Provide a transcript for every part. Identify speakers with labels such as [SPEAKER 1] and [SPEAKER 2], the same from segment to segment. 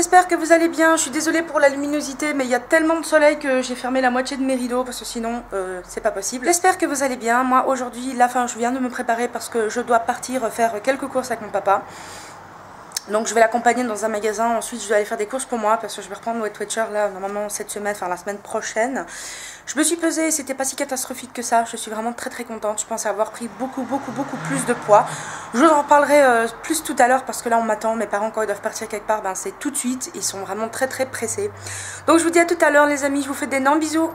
[SPEAKER 1] j'espère que vous allez bien. Je suis désolée pour la luminosité, mais il y a tellement de soleil que j'ai fermé la moitié de mes rideaux parce que sinon c'est pas possible. J'espère que vous allez bien. Moi aujourd'hui, je viens de me préparer parce que je dois partir faire quelques courses avec mon papa. Donc je vais l'accompagner dans un magasin, ensuite je vais aller faire des courses pour moi parce que je vais reprendre Weight Watcher là normalement cette semaine, enfin la semaine prochaine. Je me suis pesée et c'était pas si catastrophique que ça, je suis vraiment très contente, je pense avoir pris beaucoup plus de poids. Je vous en reparlerai plus tout à l'heure parce que là on m'attend, mes parents quand ils doivent partir quelque part, ben c'est tout de suite, ils sont vraiment très pressés. Donc je vous dis à tout à l'heure les amis, je vous fais d'énormes bisous.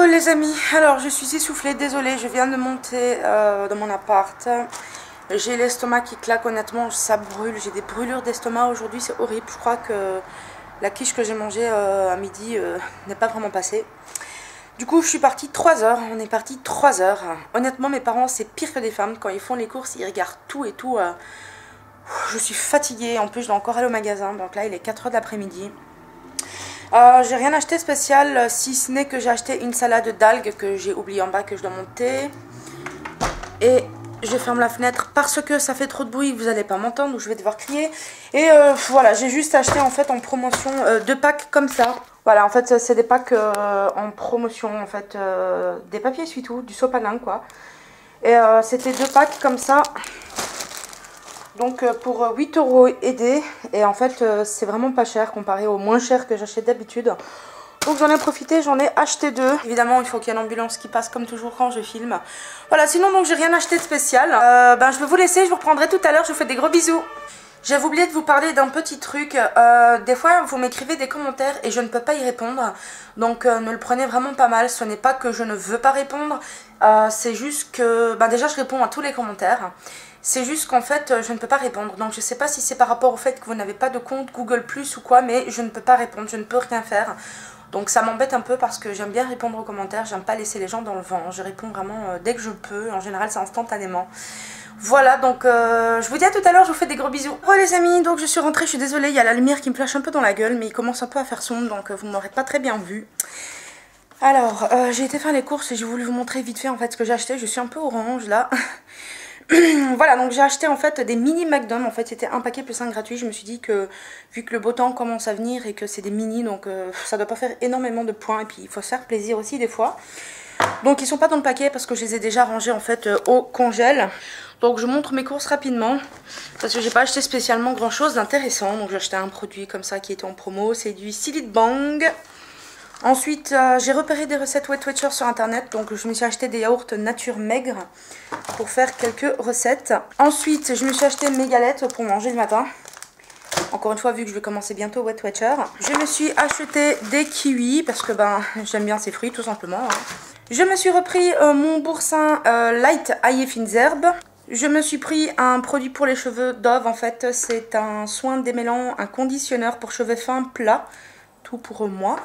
[SPEAKER 1] Les amis, alors je suis essoufflée, désolée, je viens de monter dans mon appart. J'ai l'estomac qui claque, honnêtement, ça brûle, j'ai des brûlures d'estomac aujourd'hui, c'est horrible. Je crois que la quiche que j'ai mangée à midi n'est pas vraiment passée. Du coup, je suis partie 3 heures, on est parti 3 heures. Honnêtement, mes parents, c'est pire que des femmes. Quand ils font les courses, ils regardent tout et tout. Je suis fatiguée, en plus je dois encore aller au magasin, donc là il est 4 heures de l'après-midi. J'ai rien acheté spécial, si ce n'est que j'ai acheté une salade d'algues que j'ai oublié en bas, que je dois monter. Et je ferme la fenêtre parce que ça fait trop de bruit, vous n'allez pas m'entendre, donc je vais devoir crier. Et voilà, j'ai juste acheté en fait en promotion 2 packs comme ça. Voilà, en fait c'est des packs en promotion, en fait, des papiers essuie-tout, du sopalin quoi. Et c'était 2 packs comme ça. Donc pour 8 € aidés, et en fait c'est vraiment pas cher comparé au moins cher que j'achète d'habitude. Donc j'en ai profité, j'en ai acheté 2. Évidemment il faut qu'il y ait une ambulance qui passe comme toujours quand je filme. Voilà, sinon donc j'ai rien acheté de spécial. Je vais vous laisser, je vous reprendrai tout à l'heure, je vous fais des gros bisous. J'avais oublié de vous parler d'un petit truc. Des fois vous m'écrivez des commentaires et je ne peux pas y répondre. Donc ne le prenez vraiment pas mal, ce n'est pas que je ne veux pas répondre. C'est juste que, déjà je réponds à tous les commentaires. C'est juste qu'en fait je ne peux pas répondre. Donc je sais pas si c'est par rapport au fait que vous n'avez pas de compte Google Plus ou quoi, mais je ne peux pas répondre, je ne peux rien faire. Donc ça m'embête un peu parce que j'aime bien répondre aux commentaires, j'aime pas laisser les gens dans le vent. Je réponds vraiment dès que je peux, en général c'est instantanément. Voilà, donc je vous dis à tout à l'heure, je vous fais des gros bisous. Oh les amis, donc je suis rentrée, je suis désolée, il y a la lumière qui me flash un peu dans la gueule, mais il commence un peu à faire sombre, donc vous m'aurez pas très bien vu. Alors, j'ai été faire les courses et j'ai voulu vous montrer vite fait en fait ce que j'ai acheté. Je suis un peu orange là. Voilà, donc j'ai acheté en fait des mini McDonald's. En fait c'était un paquet plus un gratuit. Je me suis dit que vu que le beau temps commence à venir et que c'est des mini, donc ça doit pas faire énormément de points. Et puis il faut se faire plaisir aussi des fois. Donc ils sont pas dans le paquet parce que je les ai déjà rangés en fait au congèle. Donc je montre mes courses rapidement parce que j'ai pas acheté spécialement grand chose d'intéressant. Donc j'ai acheté un produit comme ça qui était en promo, c'est du Silly Bang. Ensuite, j'ai repéré des recettes Weight Watchers sur internet, donc je me suis acheté des yaourts nature maigre pour faire quelques recettes. Ensuite, je me suis acheté mes galettes pour manger le matin. Encore une fois, vu que je vais commencer bientôt Weight Watcher. Je me suis acheté des kiwis parce que ben j'aime bien ces fruits tout simplement. Hein. Je me suis repris mon boursin Light Aie Fines Herbes. Je me suis pris un produit pour les cheveux Dove. En fait, c'est un soin démêlant, un conditionneur pour cheveux fins plats. Tout pour moi.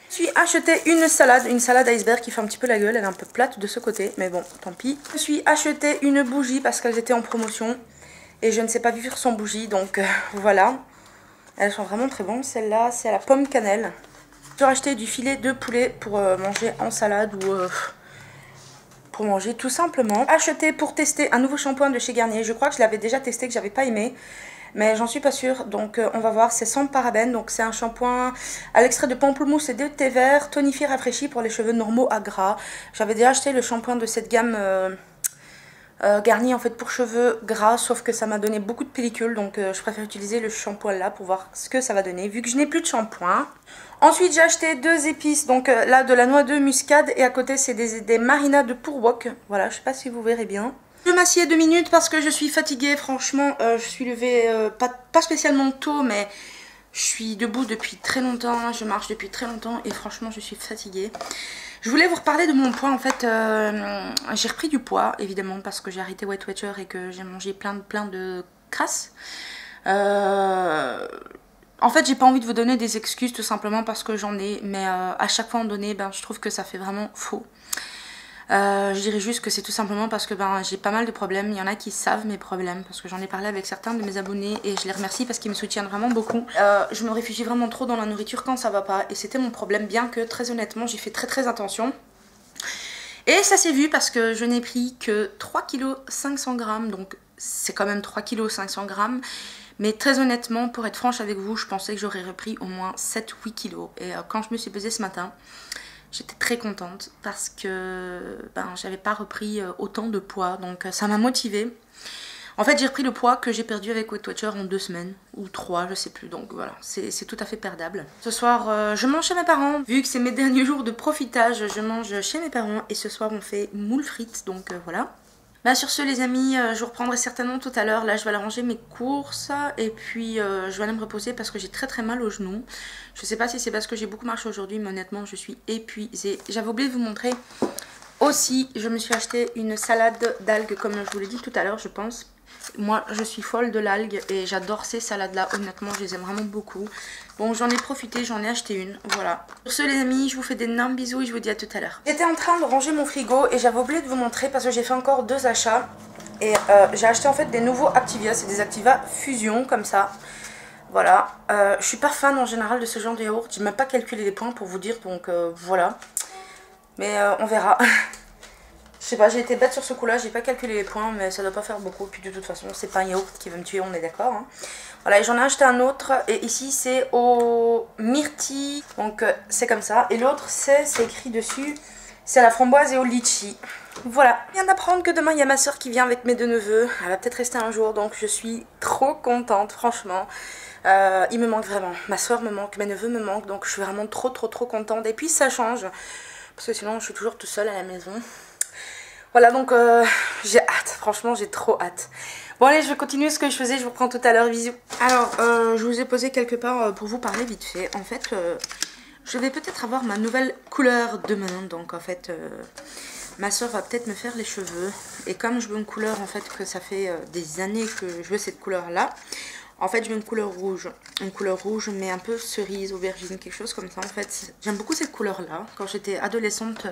[SPEAKER 1] Je me suis acheté une salade iceberg qui fait un petit peu la gueule. Elle est un peu plate de ce côté, mais bon, tant pis. Je me suis acheté une bougie parce qu'elles étaient en promotion. Et je ne sais pas vivre sans bougie, donc voilà. Elles sont vraiment très bonnes. Celle-là, c'est à la pomme cannelle. J'ai acheté du filet de poulet pour manger en salade ou pour manger tout simplement. Acheté pour tester un nouveau shampoing de chez Garnier. Je crois que je l'avais déjà testé, que j'avais pas aimé. Mais j'en suis pas sûre, donc on va voir. C'est sans parabènes, donc c'est un shampoing à l'extrait de pamplemousse et de thé vert, tonifié, rafraîchi pour les cheveux normaux à gras. J'avais déjà acheté le shampoing de cette gamme Garnier en fait pour cheveux gras, sauf que ça m'a donné beaucoup de pellicules, donc je préfère utiliser le shampoing là pour voir ce que ça va donner, vu que je n'ai plus de shampoing. Ensuite j'ai acheté 2 épices, donc là de la noix de muscade et à côté c'est des marinades pour wok. Voilà, je sais pas si vous verrez bien. Je m'assieds 2 minutes parce que je suis fatiguée, franchement je suis levée pas spécialement tôt, mais je suis debout depuis très longtemps, je marche depuis très longtemps et franchement je suis fatiguée. Je voulais vous reparler de mon poids. En fait, j'ai repris du poids, évidemment, parce que j'ai arrêté Weight Watcher et que j'ai mangé plein de crasse. En fait, j'ai pas envie de vous donner des excuses, tout simplement parce que j'en ai. Mais à chaque fois en donner, ben, je trouve que ça fait vraiment faux. Je dirais juste que c'est tout simplement parce que ben, j'ai pas mal de problèmes. Il y en a qui savent mes problèmes parce que j'en ai parlé avec certains de mes abonnés et je les remercie parce qu'ils me soutiennent vraiment beaucoup. Je me réfugie vraiment trop dans la nourriture quand ça va pas et c'était mon problème, bien que très honnêtement j'ai fait très attention. Et ça s'est vu parce que je n'ai pris que 3 kg 500 g, donc c'est quand même 3 kg 500 g. Mais très honnêtement, pour être franche avec vous, je pensais que j'aurais repris au moins 7-8 kg. Et quand je me suis pesée ce matin, j'étais très contente parce que ben, j'avais pas repris autant de poids, donc ça m'a motivée. En fait, j'ai repris le poids que j'ai perdu avec Weight Watcher en 2 semaines, ou 3, je sais plus, donc voilà, c'est tout à fait perdable. Ce soir, je mange chez mes parents, vu que c'est mes derniers jours de profitage, je mange chez mes parents, et ce soir on fait moules frites, donc voilà. Bah sur ce les amis, je vous reprendrai certainement tout à l'heure. Là je vais aller ranger mes courses et puis je vais aller me reposer parce que j'ai très mal au genou. Je sais pas si c'est parce que j'ai beaucoup marché aujourd'hui, mais honnêtement je suis épuisée. J'avais oublié de vous montrer aussi, je me suis acheté une salade d'algues comme je vous l'ai dit tout à l'heure je pense. Moi je suis folle de l'algue et j'adore ces salades là, honnêtement je les aime vraiment beaucoup. Bon j'en ai profité, j'en ai acheté une, voilà. Sur ce les amis, je vous fais d'énormes bisous et je vous dis à tout à l'heure. J'étais en train de ranger mon frigo et j'avais oublié de vous montrer parce que j'ai fait encore 2 achats. Et j'ai acheté en fait des nouveaux Activia, c'est des Activa Fusion comme ça. Voilà, je suis pas fan en général de ce genre de yaourt, j'ai même pas calculé les points pour vous dire, donc voilà. Mais on verra. Je sais pas, j'ai été bête sur ce coup là, j'ai pas calculé les points, mais ça doit pas faire beaucoup. Puis de toute façon, c'est pas un yaourt qui va me tuer, on est d'accord. Hein. Voilà, et j'en ai acheté un autre, et ici c'est au myrtille, donc c'est comme ça. Et l'autre, c'est écrit dessus, c'est à la framboise et au litchi. Voilà, je viens d'apprendre que demain il y a ma soeur qui vient avec mes 2 neveux. Elle va peut-être rester un jour, donc je suis trop contente, franchement. Il me manque vraiment, ma soeur me manque, mes neveux me manquent, donc je suis vraiment trop contente. Et puis ça change, parce que sinon je suis toujours toute seule à la maison. Voilà, donc j'ai hâte, franchement j'ai trop hâte. Bon allez, je vais continuer ce que je faisais, je vous reprends tout à l'heure, bisous. Alors, je vous ai posé quelque part pour vous parler vite fait. En fait, je vais peut-être avoir ma nouvelle couleur demain, donc en fait, ma soeur va peut-être me faire les cheveux. Et comme je veux une couleur, en fait, que ça fait des années que je veux cette couleur-là, en fait, je veux une couleur rouge, mais un peu cerise, aubergine, quelque chose comme ça. En fait, j'aime beaucoup cette couleur-là. Quand j'étais adolescente,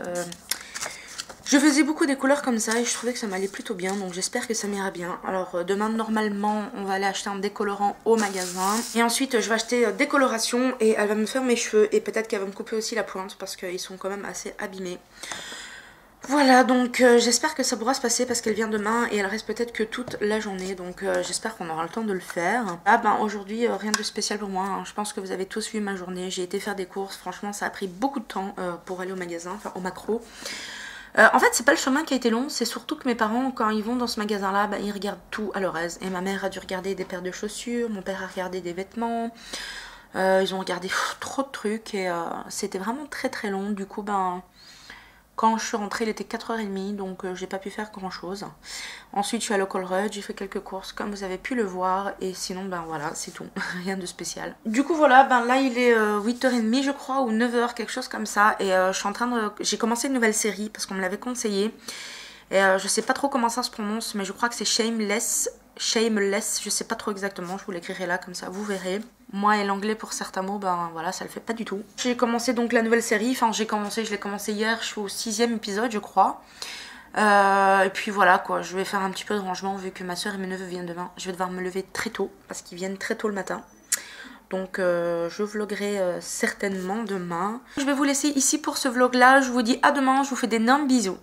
[SPEAKER 1] je faisais beaucoup des couleurs comme ça et je trouvais que ça m'allait plutôt bien, donc j'espère que ça m'ira bien. Alors demain normalement on va aller acheter un décolorant au magasin et ensuite je vais acheter des colorations et elle va me faire mes cheveux et peut-être qu'elle va me couper aussi la pointe parce qu'ils sont quand même assez abîmés. Voilà, donc j'espère que ça pourra se passer parce qu'elle vient demain et elle reste peut-être que toute la journée, donc j'espère qu'on aura le temps de le faire. Ah ben aujourd'hui rien de spécial pour moi, hein. Je pense que vous avez tous vu ma journée, j'ai été faire des courses, franchement ça a pris beaucoup de temps pour aller au magasin, enfin au Macro. En fait c'est pas le chemin qui a été long, c'est surtout que mes parents quand ils vont dans ce magasin là, bah, ils regardent tout à leur aise. Et ma mère a dû regarder des paires de chaussures, mon père a regardé des vêtements, ils ont regardé trop de trucs et c'était vraiment très long. Du coup ben Quand je suis rentrée, il était 4h30, donc j'ai pas pu faire grand chose. Ensuite, je suis allée au Colruyt, j'ai fait quelques courses comme vous avez pu le voir. Et sinon, ben voilà, c'est tout. Rien de spécial. Du coup, voilà, ben là, il est 8h30, je crois, ou 9h, quelque chose comme ça. Et je suis en train de... J'ai commencé une nouvelle série parce qu'on me l'avait conseillé. Et je sais pas trop comment ça se prononce, mais je crois que c'est Shameless. Shameless, je sais pas trop exactement, je vous l'écrirai là comme ça, vous verrez. Moi et l'anglais pour certains mots, ben voilà, ça le fait pas du tout. J'ai commencé donc la nouvelle série, enfin je l'ai commencé hier, je suis au 6e épisode je crois. Et puis voilà quoi, je vais faire un petit peu de rangement vu que ma soeur et mes neveux viennent demain. Je vais devoir me lever très tôt parce qu'ils viennent très tôt le matin. Donc je vloguerai certainement demain. Je vais vous laisser ici pour ce vlog là, je vous dis à demain, je vous fais d'énormes bisous.